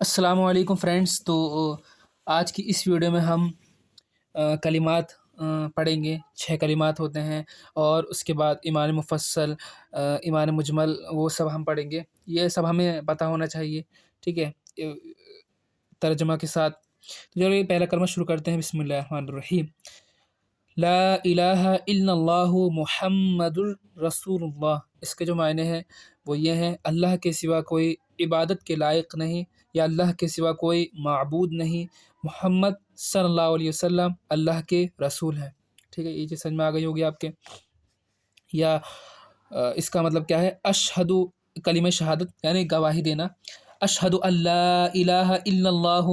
السلام علیکم فرینڈس۔ تو آج کی اس ویڈیو میں ہم کلمات پڑھیں گے۔ 6 کلمات ہوتے ہیں اور اس کے بعد ایمان مفصل، ایمان مجمل، وہ سب ہم پڑھیں گے۔ یہ سب ہمیں پتہ ہونا چاہیے، ٹھیک ہے، ترجمہ کے ساتھ۔ چلیے پہلا کلمہ شروع کرتے ہیں۔ بسم اللہ الرحمن الرحیم۔ لا الہ الا اللہ محمد الرسول اللہ۔ اس کے جو معنی ہیں وہ یہ ہیں: اللہ کے سوا کوئی عبادت کے لائق نہیں یا اللہ کے سوا کوئی معبود نہیں، محمد صلی اللہ علیہ وسلم اللہ کے رسول ہیں۔ ٹھیک ہے، یہ چیز سمجھ میں آ گئی ہوگی آپ کے۔ یا اس کا مطلب کیا ہے؟ اشہد، کلمہ شہادت یعنی گواہی دینا۔ اشہد ان لا الہ الا اللہ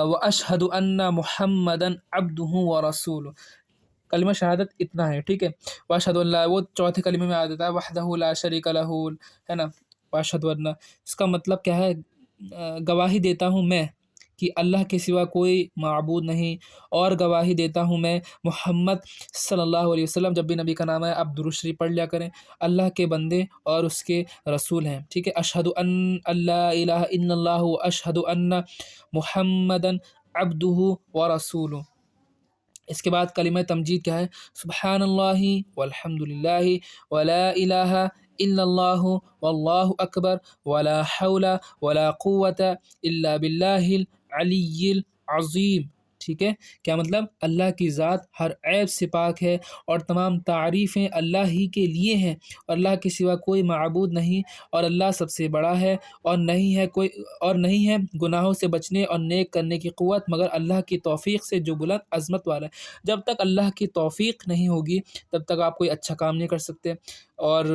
و اشہد ان محمدا عبدہ و رسولہ۔ کلمہ شہادت اتنا ہے، ٹھیک ہے۔ واشہد اللہ، وہ چوتھے کلمے میں آ جاتا ہے، وحدہ لا شریک لہ، ہے نا۔ واشہد اللہ، اس کا مطلب کیا ہے؟ گواہی دیتا ہوں میں کہ اللہ کے سوا کوئی معبود نہیں، اور گواہی دیتا ہوں میں محمد صلی اللہ علیہ وسلم، جب بھی نبی کا نام ہے آپ درود شریف پڑھ لیا کریں، اللہ کے بندے اور اس کے رسول ہیں، ٹھیک ہے۔ اشہد ان لا الہ الا اللہ و اشہد ان محمدا عبدہ و رسولہ۔ اس کے بعد کلمہ تمجید کیا ہے؟ سبحان اللہ والحمد للہ ولا الہ الا اللہ واللہ اکبر ولا حول ولا قوت الا باللہ العلی العظیم۔ ٹھیک ہے، کیا مطلب؟ اللہ کی ذات ہر عیب سے پاک ہے اور تمام تعریفیں اللہ ہی کے لیے ہیں، اور اللہ کے سوا کوئی معبود نہیں، اور اللہ سب سے بڑا ہے، اور نہیں ہے گناہوں سے بچنے اور نیک کرنے کی قوت مگر اللہ کی توفیق سے جو بلند عظمت والا ہے۔ جب تک اللہ کی توفیق نہیں ہوگی تب تک آپ کوئی اچھا کام نہیں کر سکتے، اور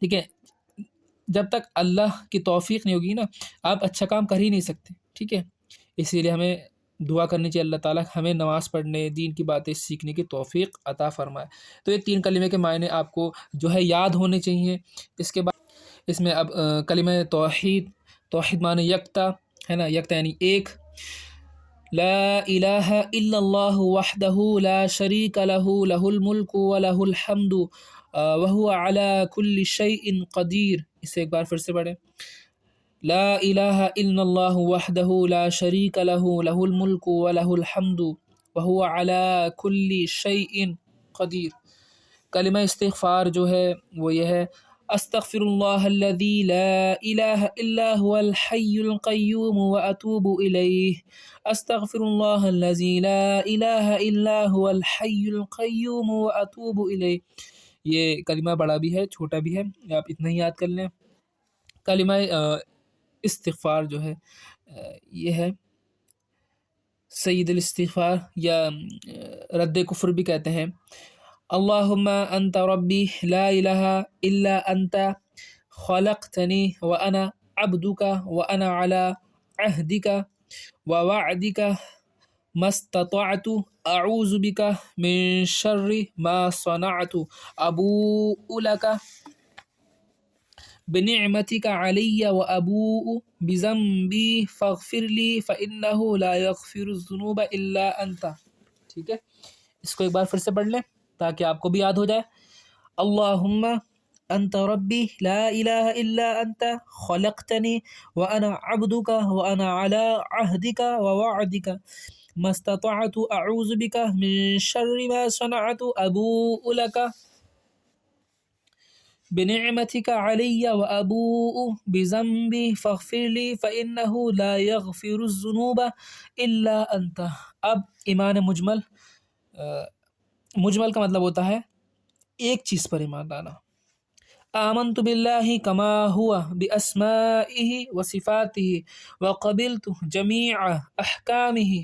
ٹھیک ہے، جب تک اللہ کی توفیق نہیں ہوگی نا، آپ اچھا کام کر ہی نہیں سکتے، ٹھیک ہے۔ اسی لیے ہمیں دعا کرنی چاہیے اللہ تعالیٰ ہمیں نماز پڑھنے، دین کی باتیں سیکھنے کی توفیق عطا فرمائے۔ تو یہ 3 کلمے کے معنی آپ کو جو ہے یاد ہونے چاہیے۔ اس کے بعد اس میں اب کلمہ توحید، توحید معنی یکتا ہے نا، یکتا یعنی ایک۔ لا الہ الا اللہ وحدہ لا شریک لہ، لہ الملک ولہ الحمد وہو علی کل شیء قدیر۔ اسے ایک بار پھر سے پڑھیں۔ لا الہ الا اللہ وحدہ لا شریک لہ، لہ الملک ولہ الحمد وہو علی کل شیء قدیر۔ کلمہ استغفار جو ہے وہ یہ ہے: استغفر اللہ الذی لا الہ الا هو الحی القیوم واتوب الیہ۔ استغفر اللہ الذی لا الہ الا هو الحی القیوم واتوب الیہ۔ یہ کلمہ بڑا بھی ہے چھوٹا بھی ہے، آپ اتنا ہی یاد کر لیں۔ کلمہ استغفار جو ہے یہ ہے سید الاستغفار، یا رد کفر بھی کہتے ہیں۔ اللہم انت ربی لا الہ الا انت خلقتنی وانا عبدک وانا علی عہدک ووعدک ما استطعت اعوذ بک من شر ما صنعت ابوء لک بنعمتک علی وابوء بذنبی فاغفر لی فانہ لا یغفر الذنوب الا انت۔ ٹھیک ہے، اس کو ایک بار پھر سے پڑھ لیں تاکہ آپ کو بھی یاد ہو جائے۔ اللہم انت ربی لا الہ الا انت خلقتنی وانا عبدک وانا علی عہدک ووعدک ما استطعت اعوذ بک من شر ما صنعت ابوء لک بنعمتک علی وابوء بذنبی فاغفر لی فانہ لا یغفر الذنوب الا انت۔ اب ایمان مجمل، مجمل کا مطلب ہوتا ہے ایک چیز پر ایمان لانا۔ آمنت باللہ کما ہوا باسمائہ وصفاتہ وقبلت جمیع احکامہ۔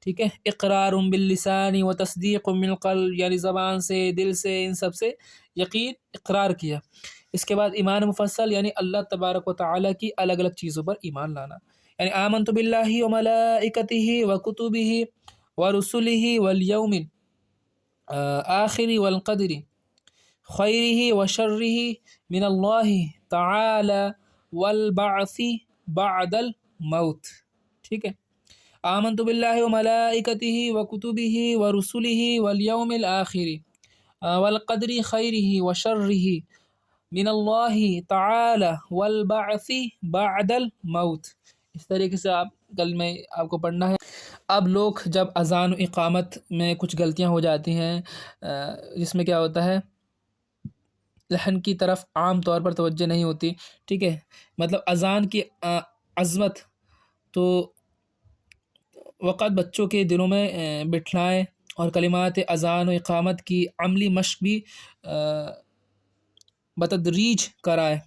ٹھیک ہے، اقرار باللسان وتصدیق بالقلب، یعنی زبان سے، دل سے، ان سب سے یقین اقرار کیا۔ اس کے بعد ایمان مفصل یعنی اللہ تبارک و تعالیٰ کی الگ الگ چیزوں پر ایمان لانا، یعنی آمنت باللہ وملائکتہ وکتبہ ورسلہ والیوم آخر والقدر خیرہ وشرہ من اللہ تعالی والبعث بعد الموت۔ ٹھیک ہے، آمنت باللہ وملائکتہ وکتبہ ورسلہ والیوم الآخر والقدر خیرہ وشرہ من اللہ تعالی والبعث بعد الموت. اس طریقے سے آپ کل میں آپ کو پڑھنا ہے. اب لوگ جب اذان و اقامت میں کچھ غلطیاں ہو جاتی ہیں، جس میں کیا ہوتا ہے، لحن کی طرف عام طور پر توجہ نہیں ہوتی. ٹھیک ہے، مطلب اذان کی عظمت تو وقت بچوں کے دلوں میں بٹھلائیں، اور کلمات اذان و اقامت کی عملی مشق بھی بتدریج کرائے.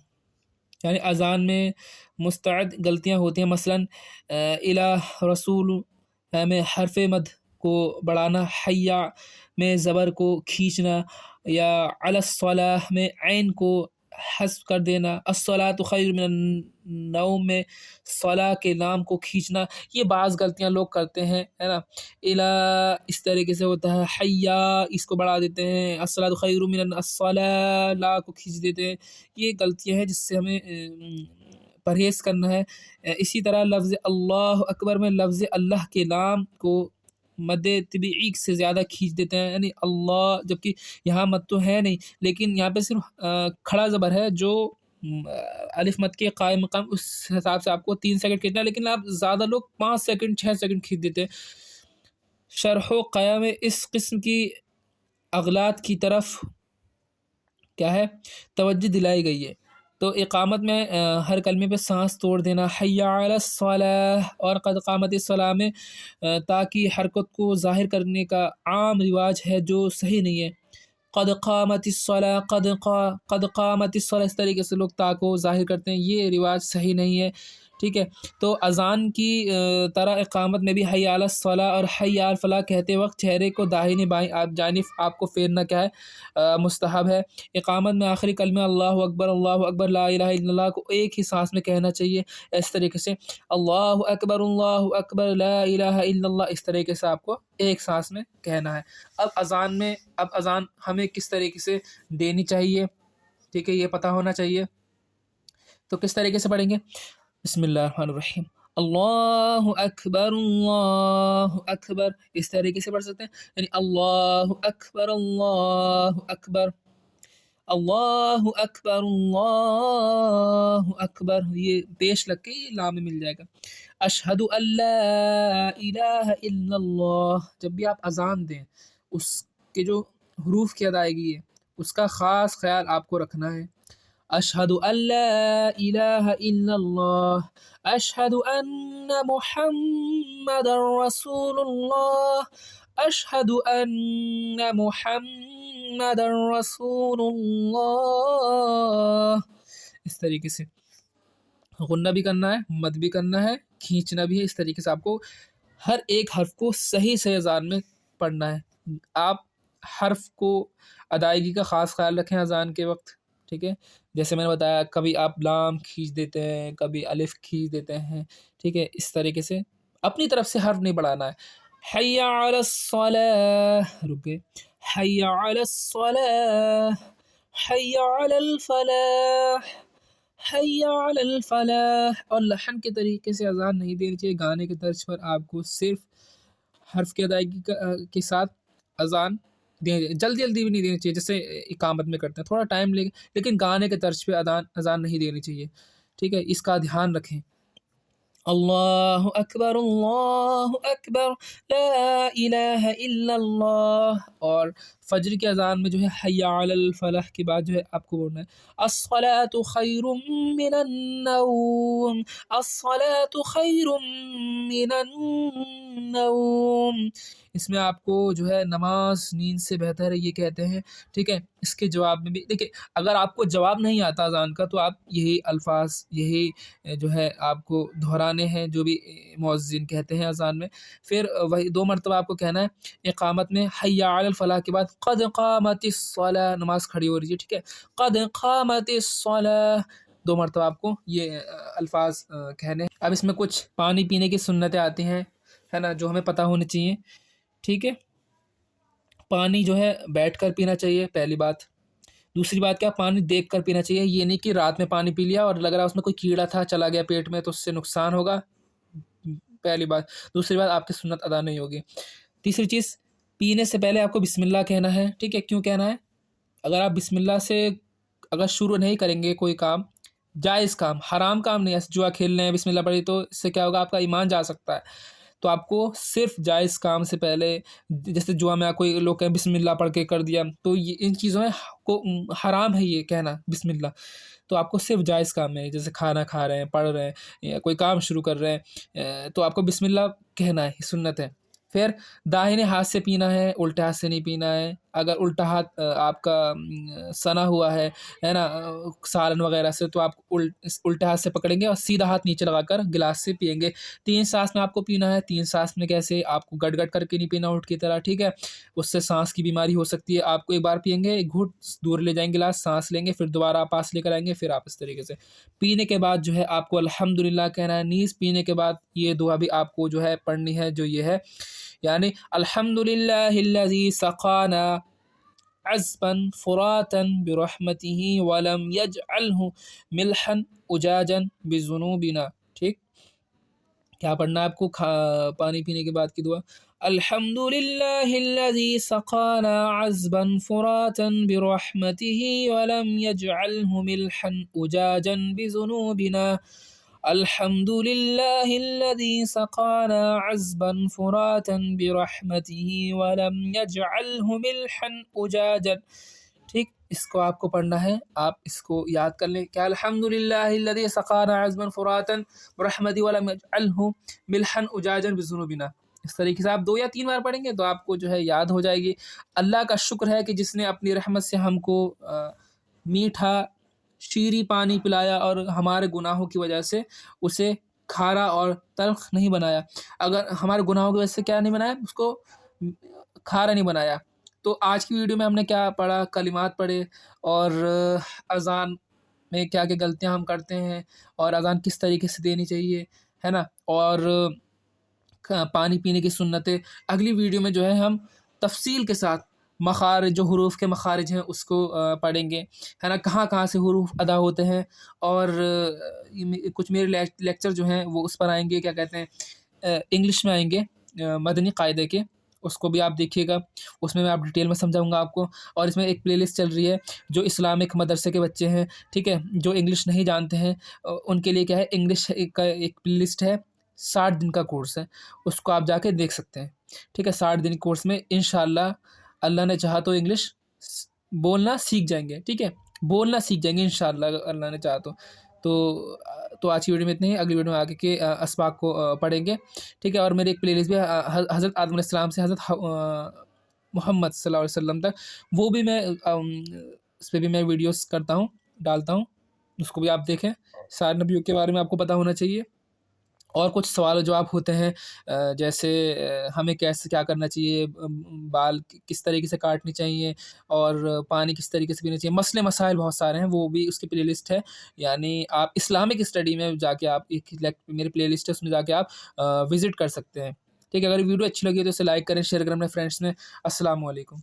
یعنی اذان میں مستعد غلطیاں ہوتی ہیں، مثلا الہ رسول میں حرف مد کو بڑھانا، حیا میں زبر کو کھینچنا، یا علی الصلاۃ میں عین کو حذف کر دینا، الصلاۃ خیر من النوم میں صلاح کے نام کو کھینچنا. یہ بعض غلطیاں لوگ کرتے ہیں، ہے نا. الہ اس طریقے سے ہوتا ہے، حیا اس کو بڑھا دیتے ہیں، الصلاۃ خیر من الصلاۃ لا کو کھینچ دیتے ہیں. یہ غلطیاں ہیں جس سے ہمیں پرہیز کرنا ہے. اسی طرح لفظ اللہ اکبر میں لفظ اللہ کے نام کو مد طبیعی سے زیادہ کھینچ دیتے ہیں، یعنی اللہ، جبکہ یہاں مد تو ہے نہیں، لیکن یہاں پہ صرف کھڑا زبر ہے جو الف مد کے قائم مقام، اس حساب سے آپ کو 3 سیکنڈ کھینچنا ہے، لیکن آپ زیادہ لوگ 5 سیکنڈ 6 سیکنڈ کھینچ دیتے ہیں. شرح و قیام اس قسم کی اغلاط کی طرف کیا ہے، توجہ دلائی گئی ہے. تو اقامت میں ہر کلمے پہ سانس توڑ دینا، حی علی الصلاۃ اور قد قامت الصلاۃ میں تاکہ حرکت کو ظاہر کرنے کا عام رواج ہے جو صحیح نہیں ہے. قد قامت الصلاۃ، قد قامت الصلاۃ، اس طریقے سے لوگ تا کو ظاہر کرتے ہیں، یہ رواج صحیح نہیں ہے. ٹھیک ہے، تو اذان کی طرح اقامت میں بھی حی علی الصلاۃ اور حی علی الفلاح کہتے وقت چہرے کو داہنی بائیں جانب آپ کو پھیرنا کیا ہے، مستحب ہے. اقامت میں آخری کلمہ اللہ اکبر لا الہ الا اللہ کو ایک ہی سانس میں کہنا چاہیے. اس طریقے سے اللہ اکبر لا الہ الا اللہ، اس طریقے سے آپ کو ایک سانس میں کہنا ہے. اب اذان ہمیں کس طریقے سے دینی چاہیے، ٹھیک ہے، یہ پتہ ہونا چاہیے. تو کس طریقے سے پڑھیں گے، بسم اللہ الرحمن الرحیم، اللہ اکبر، اس طریقے سے پڑھ سکتے ہیں، یعنی اللہ اکبر اللہ اکبر، یہ پیش لگ کے یہ لام میں مل جائے گا. اشہد ان لا الہ الا اللہ، جب بھی آپ اذان دیں اس کے جو حروف کی ادائیگی ہے اس کا خاص خیال آپ کو رکھنا ہے. اشہد ان لا الہ الا اللہ، اشہد ان محمد رسول اللہ، اشہد ان محمد رسول اللہ. اس طریقے سے غنہ بھی کرنا ہے، مد بھی کرنا ہے، کھینچنا بھی ہے. اس طریقے سے آپ کو ہر ایک حرف کو صحیح سے اذان میں پڑھنا ہے. آپ حرف کو ادائیگی کا خاص خیال رکھیں اذان کے وقت. ٹھیک ہے، جیسے میں نے بتایا، کبھی آپ لام کھینچ دیتے ہیں، کبھی الف کھینچ دیتے ہیں. ٹھیک ہے، اس طریقے سے اپنی طرف سے حرف نہیں بڑھانا ہے. حی علی الصلاۃ، رکے، حی علی الصلاۃ، حی علی الفلاح، حی علی الفلاح. اور لحن کے طریقے سے اذان نہیں دینی چاہیے. گانے کے طرز پر آپ کو صرف حرف کی ادائیگی کے ساتھ اذان جلدی بھی نہیں دینی چاہیے، جیسے اقامت میں کرتے ہیں، تھوڑا ٹائم لے، لیکن گانے کے طرز پہ اذان نہیں دینی چاہیے. ٹھیک ہے، اس کا دھیان رکھیں. اللہ اکبر لا الہ الا اللہ. اور فجر کی اذان میں جو ہے حی علی الفلاح کے بعد جو ہے آپ کو بولنا ہے الصلاۃ خیر من النوم، الصلاۃ خیر من النوم. اس میں آپ کو جو ہے نماز نیند سے بہتر ہے، یہ کہتے ہیں. ٹھیک ہے، اس کے جواب میں بھی دیکھیں، اگر آپ کو جواب نہیں آتا اذان کا تو آپ یہی الفاظ، یہی جو ہے آپ کو دہرانے ہیں جو بھی مؤذن کہتے ہیں اذان میں. پھر وہی 2 مرتبہ آپ کو کہنا ہے اقامت میں حی علی الفلاح کے بعد قد قامت الصلاۃ، نماز کھڑی ہو رہی ہے. ٹھیک ہے، قد قامت الصلاۃ، 2 مرتبہ آپ کو یہ الفاظ کہنے ہیں. اب اس میں کچھ پانی پینے کی سنتیں آتی ہیں، ہے نا، جو ہمیں پتہ ہونی چاہیے. ٹھیک ہے، پانی جو ہے بیٹھ کر پینا چاہیے، پہلی بات. دوسری بات کیا، پانی دیکھ کر پینا چاہیے. یہ نہیں کہ رات میں پانی پی لیا اور لگ رہا اس میں کوئی کیڑا تھا چلا گیا پیٹ میں تو اس سے نقصان ہوگا، پہلی بات. دوسری بات، آپ کی سنت ادا نہیں ہوگی. تیسری چیز، پینے سے پہلے آپ کو بسم اللہ کہنا ہے. ٹھیک ہے، کیوں کہنا ہے؟ اگر آپ بسم اللہ سے اگر شروع نہیں کریں گے کوئی کام، جائز کام، حرام کام نہیں، ایسے جوا کھیل رہے ہیں بسم اللہ پڑھی تو اس سے کیا ہوگا، آپ کا ایمان جا سکتا ہے۔ تو آپ کو صرف جائز کام سے پہلے، جیسے جوا میں کوئی لوگ کہیں بسم اللہ پڑھ کے کر دیا، تو یہ ان چیزوں میں کو حرام ہے یہ کہنا بسم اللہ۔ تو آپ کو صرف جائز کام میں، جیسے کھانا کھا رہے ہیں، پڑھ رہے ہیں یا کوئی کام شروع کر رہے ہیں، تو آپ کو بسم اللہ کہنا ہے، یہ سنت ہے۔ پھر داہنے ہاتھ سے پینا ہے، الٹے ہاتھ سے نہیں پینا ہے۔ اگر الٹا ہاتھ آپ کا سنا ہوا ہے نا، سالن وغیرہ سے، تو آپ الٹے ہاتھ سے پکڑیں گے اور سیدھا ہاتھ نیچے لگا کر گلاس سے پئیں گے۔ 3 سانس میں آپ کو پینا ہے۔ 3 سانس میں کیسے، آپ کو گٹ گٹ کر کے نہیں پینا اونٹ کی طرح، ٹھیک ہے، اس سے سانس کی بیماری ہو سکتی ہے۔ آپ کو ایک بار پئیں گے، ایک گھٹ دور لے جائیں گے گلاس، سانس لیں گے، پھر دوبارہ آپ پاس لے کر آئیں گے، پھر آپ اس طریقے سے پینے کے بعد جو ہے آپ کو الحمدللہ کہنا ہے۔ نیز پینے کے بعد یہ دعا بھی آپ کو جو ہے پڑھنی ہے، جو یہ ہے، یعنی الحمدللہ الذی سقانا عذبا فراتا برحمته ولم يجعله ملحا اجاجا بذنوبنا، ٹھیک۔ کیا پڑھنا ہے آپ کو پانی پینے کے بعد کی دعا؟ الحمدللہ الذی سقانا عذبا فراتا برحمته ولم يجعله ملحا اجاجا بذنوبنا، الحمد للہ الذی سقانا عذبا فراتا برحمته ولم يجعله ملحا اجاجا، ٹھیک۔ اس کو آپ کو پڑھنا ہے، آپ اس کو یاد کر لیں، کہ الحمد للہ الذی سقانا عذبا فراتا برحمته ولم يجعله ملحا اجاجا بذنوبنا۔ اس طریقے سے آپ 2 یا 3 بار پڑھیں گے تو آپ کو جو ہے یاد ہو جائے گی۔ اللہ کا شکر ہے کہ جس نے اپنی رحمت سے ہم کو میٹھا شیریں پانی پلایا اور ہمارے گناہوں کی وجہ سے اسے کھارا اور تلخ نہیں بنایا۔ اگر ہمارے گناہوں کی وجہ سے کیا نہیں بنایا، اس کو کھارا نہیں بنایا۔ تو آج کی ویڈیو میں ہم نے کیا پڑھا، کلمات پڑھے، اور اذان میں کیا کیا غلطیاں ہم کرتے ہیں، اور اذان کس طریقے سے دینی چاہیے، ہے نا، اور پانی پینے کی سنتیں۔ اگلی ویڈیو میں جو ہے ہم تفصیل کے ساتھ مخارج، جو حروف کے مخارج ہیں اس کو پڑھیں گے، ہے نا، کہاں کہاں سے حروف ادا ہوتے ہیں، اور کچھ میرے لیکچر جو ہیں وہ اس پر آئیں گے، کیا کہتے ہیں، انگلش میں آئیں گے، مدنی قاعدے کے، اس کو بھی آپ دیکھیے گا، اس میں آپ ڈیٹیل میں سمجھاؤں گا آپ کو۔ اور اس میں ایک پلے لسٹ چل رہی ہے جو اسلامک مدرسے کے بچے ہیں، ٹھیک ہے، جو انگلش نہیں جانتے ہیں، ان کے لیے کیا ہے، انگلش کا ایک پلے لسٹ ہے، 60 دن کا کورس ہے، اس کو آپ جا کے دیکھ سکتے ہیں، ٹھیک ہے۔ 60 دن کورس میں انشاءاللہ اللہ نے چاہا تو انگلش بولنا سیکھ جائیں گے، ٹھیک ہے، بولنا سیکھ جائیں گے انشاءاللہ اللہ نے چاہا تو آج کی ویڈیو میں اتنے ہی۔ اگلی ویڈیو میں آگے کے اسباق کو پڑھیں گے، ٹھیک ہے۔ اور میری ایک پلے لسٹ بھی حضرت آدم علیہ السلام سے حضرت محمد صلی اللہ علیہ وسلم تک، وہ بھی میں اس پہ بھی میں ویڈیوز کرتا ہوں، ڈالتا ہوں، اس کو بھی آپ دیکھیں۔ سارے نبیوں کے بارے میں آپ کو پتہ ہونا چاہیے۔ اور کچھ سوال و جواب ہوتے ہیں، جیسے ہمیں کیسے کیا کرنا چاہیے، بال کس طریقے سے کاٹنی چاہیے، اور پانی کس طریقے سے پینا چاہیے، مسئلے مسائل بہت سارے ہیں، وہ بھی اس کی پلے لسٹ ہے۔ یعنی آپ اسلامک اسٹڈی میں جا کے، آپ میری پلے لسٹ ہے، اس میں جا کے آپ وزٹ کر سکتے ہیں، ٹھیک ہے۔ اگر ویڈیو اچھی لگی تو اسے لائک کریں، شیئر کریں اپنے فرینڈس میں۔ السلام علیکم۔